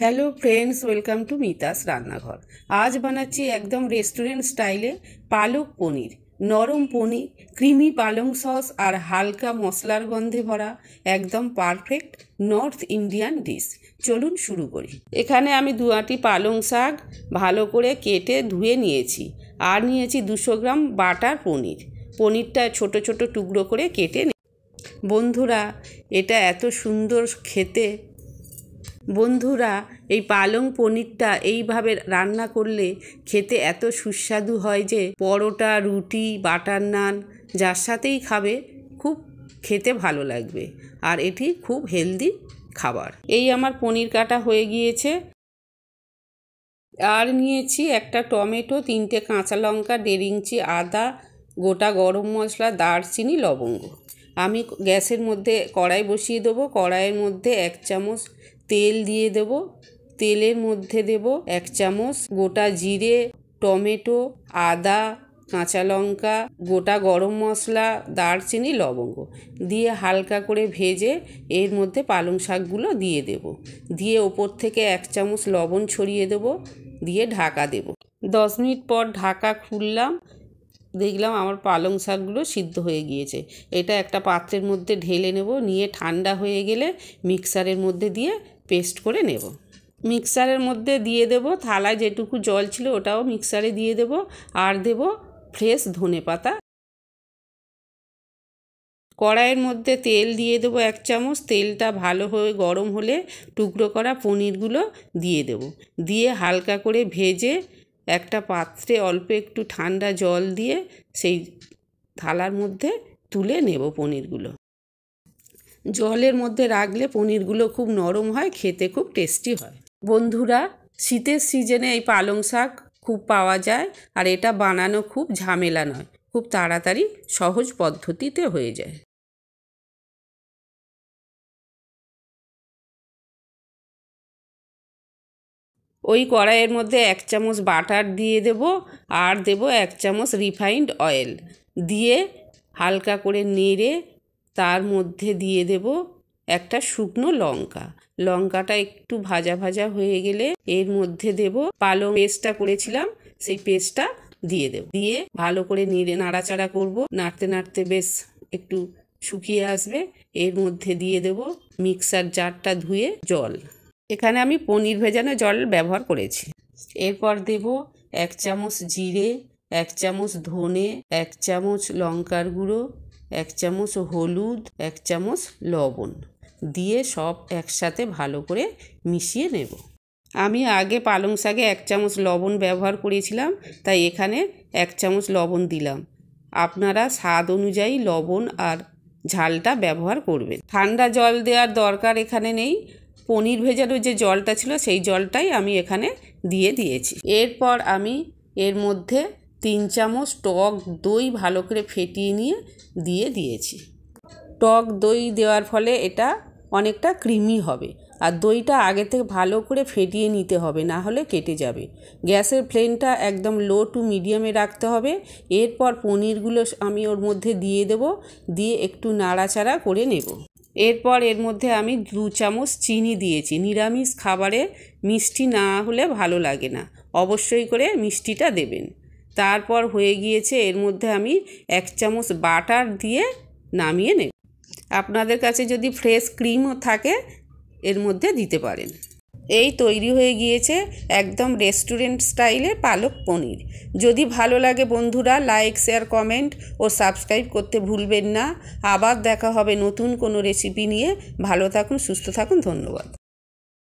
Hello friends, welcome to Mitas रान्नाघर। आज बनाচ্ছি একদম রেস্টুরেন্ট স্টাইলে পালক পনির। নরম পনির, ক্রিমি পালং সস আর হালকা মশলার গন্ধে ভরা একদম পারফেক্ট নর্থ ইন্ডিয়ান ডিশ। চলুন শুরু করি। এখানে আমি 2 আঁটি পালং শাক ভালো করে কেটে ধুয়ে নিয়েছি আর নিয়েছি 200 গ্রাম বাটার পনির। পনিরটা ছোট ছোট টুকরো করে কেটে বন্ধুরা, এটা এত সুন্দর খেতে। বন্ধুরা, এই পালং পনিরটা এইভাবে রান্না করলে খেতে এত সুস্বাদু হয় যে পরোটা, রুটি, বাটার নান যার সাথেই খাবে খুব খেতে ভালো লাগবে। আর এটি খুব হেলদি খাবার। এই আমার পনির কাটা হয়ে গিয়েছে। আর নিয়েছি একটা টমেটো, 3টে কাঁচা লঙ্কা, 1.5 ইঞ্চি আদা, গোটা গরম মশলা, দারচিনি, লবঙ্গ। আমি গ্যাসের মধ্যে কড়াই বসিয়ে দেবো। কড়াইয়ের মধ্যে 1 চামচ তেল দিয়ে দেব। তেলের মধ্যে দেব 1 চামচ গোটা জিরে, টমেটো, আদা, কাঁচা লঙ্কা, গোটা গরম মশলা, দারচিনি, লবঙ্গ দিয়ে হালকা করে ভেজে এর মধ্যে পালং শাকগুলো দিয়ে দেব। দিয়ে ওপর থেকে 1 চামচ লবণ ছড়িয়ে দেব, দিয়ে ঢাকা দেব। 10 মিনিট পর ঢাকা খুললাম, দেখলাম আমার পালং শাকগুলো সিদ্ধ হয়ে গিয়েছে। এটা একটা পাত্রের মধ্যে ঢেলে নেব। নিয়ে ঠান্ডা হয়ে গেলে মিক্সারের মধ্যে দিয়ে পেস্ট করে নেব। মিক্সারের মধ্যে দিয়ে দেব থালায় যেটুকু জল ছিল ওটাও মিক্সারে দিয়ে দেব। আর দেব ফ্রেশ ধনেপাতা। কড়াইয়ের মধ্যে তেল দিয়ে দেবো 1 চামচ। তেলটা ভালো হয়ে গরম হলে টুকরো করা পনিরগুলো দিয়ে দেব। দিয়ে হালকা করে ভেজে একটা পাত্রে অল্প একটু ঠান্ডা জল দিয়ে সেই থালার মধ্যে তুলে নেব পনিরগুলো। জলের মধ্যে রাখলে পনিরগুলো খুব নরম হয়, খেতে খুব টেস্টি হয়। বন্ধুরা, শীতের সিজনে এই পালং শাক খুব পাওয়া যায় আর এটা বানানো খুব ঝামেলা নয়, খুব তাড়াতাড়ি সহজ পদ্ধতিতে হয়ে যায়। ওই কড়াইয়ের মধ্যে 1 চামচ বাটার দিয়ে দেব আর দেব 1 চামচ রিফাইন্ড অয়েল। দিয়ে হালকা করে নেড়ে তার মধ্যে দিয়ে দেব একটা শুকনো লঙ্কা। লঙ্কাটা একটু ভাজা ভাজা হয়ে গেলে এর মধ্যে দেব পালং পেস্টটা করেছিলাম, সেই পেস্টটা দিয়ে দেব। দিয়ে ভালো করে নাড়াচাড়া করব। নাড়তে নাড়তে বেশ একটু শুকিয়ে আসবে। এর মধ্যে দিয়ে দেব মিক্সার জারটা ধুয়ে জল। এখানে আমি পনির ভেজানো জল ব্যবহার করেছি। এরপর দেব 1 চামচ জিরে, 1 চামচ ধনে, 1 চামচ লঙ্কার গুঁড়ো, 1 চামচ হলুদ, 1 চামচ লবণ দিয়ে সব একসাথে ভালো করে মিশিয়ে নেব। আমি আগে পালং শাকে 1 চামচ লবণ ব্যবহার করেছিলাম, তাই এখানে 1 চামচ লবণ দিলাম। আপনারা স্বাদ অনুযায়ী লবণ আর ঝালটা ব্যবহার করবেন। ঠান্ডা জল দেওয়ার দরকার এখানে নেই। পনির ভেজানো যে জলটা ছিল সেই জলটাই আমি এখানে দিয়ে দিয়েছি। এরপর আমি এর মধ্যে 3 চামচ টক দই ভালো করে ফেটিয়ে নিয়ে দিয়ে দিয়েছি। টক দই দেওয়ার ফলে এটা অনেকটা ক্রিমি হবে। আর দইটা আগে থেকে ভালো করে ফেটিয়ে নিতে হবে, না হলে কেটে যাবে। গ্যাসের ফ্লেমটা একদম লো টু মিডিয়ামে রাখতে হবে। এরপর পনিরগুলো আমি ওর মধ্যে দিয়ে দেব, দিয়ে একটু নাড়াচাড়া করে নেব। এরপর এর মধ্যে আমি 2 চামচ চিনি দিয়েছি। নিরামিষ খাবারে মিষ্টি না হলে ভালো লাগে না, অবশ্যই করে মিষ্টিটা দেবেন। তারপর হয়ে গিয়েছে, এর মধ্যে আমি 1 চামচ বাটার দিয়ে নামিয়ে নেব। আপনাদের কাছে যদি ফ্রেশ ক্রিমও থাকে এর মধ্যে দিতে পারেন। এই তৈরি হয়ে গিয়েছে একদম রেস্টুরেন্ট স্টাইলে পালক পনির। যদি ভালো লাগে বন্ধুরা, লাইক, শেয়ার, কমেন্ট ও সাবস্ক্রাইব করতে ভুলবেন না। আবার দেখা হবে নতুন কোনো রেসিপি নিয়ে। ভালো থাকুন, সুস্থ থাকুন। ধন্যবাদ।